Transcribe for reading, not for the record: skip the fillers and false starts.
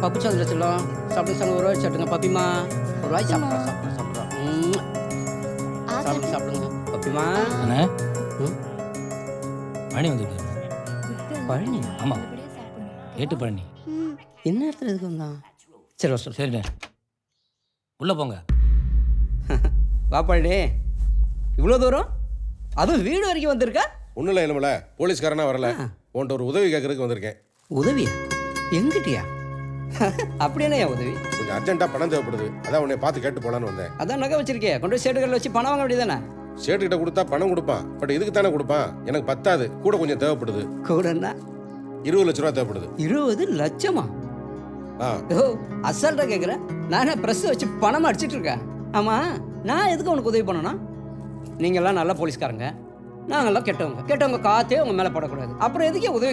பப்பு சாப்பிட செல்லம். சாப்பிடுங்க ஒரு வாய் சாப்பிடுங்க பப்பிமா. ஒரு வாய் சாப்பிட்றோம் சாப்பிடுங்க பப்பிமா. அண்ணே பழனி வந்துருக்காரு. பழனி? ஆமாம், ஏட்டு பழனி. என்ன இடத்துல எதுக்கு வந்தான்? சரி வா சொல்லு. சரிண்ணே, உள்ளே போங்க. வா பழனி, இவ்வளோ தூரம் அதுவும் வீடு வரைக்கும் வந்திருக்கா? ஒன்றும் இல்லை இளமல, போலீஸ்காரனா வரல, உன்ட்ட ஒரு உதவி கேட்கறதுக்கு வந்திருக்கேன். உதவியா? எங்கிட்டியா? அப்படின்னா என் உதவி? கொஞ்சம் அர்ஜென்ட்டாக பணம் தேவைப்படுது, அதான் உன்னை பார்த்து கேட்டு போலான்னு வந்தேன். அதான் நகை வச்சிருக்கே, கொண்டு போய் சேட்டுகளில் வச்சு பணம் வாங்க வேண்டியதானே? சேட்டுக்கிட்ட கொடுத்தா பணம் கொடுப்பான், பட் இதுக்கு தானே கொடுப்பான். எனக்கு பத்தாது, கூட கொஞ்சம் தேவைப்படுது. கூடன்னா 20 லட்ச ரூபா தேவைப்படுது. 20 லட்சமா? ஆ, ஓ, அசால்ட்டா கேட்குறேன். நானே ப்ரெஸ் வச்சு பணம் அடிச்சிட்டு இருக்கேன். ஆமாம், நான் எதுக்கு உனக்கு உதவி பண்ணணும்? நீங்கள்லாம் நல்ல போலீஸ்காரங்க, நாங்கள்லாம் கெட்டவங்க. கெட்டவங்க காற்றே உங்கள் மேலே படக்கூடாது. அப்புறம் எதுக்கே உதவி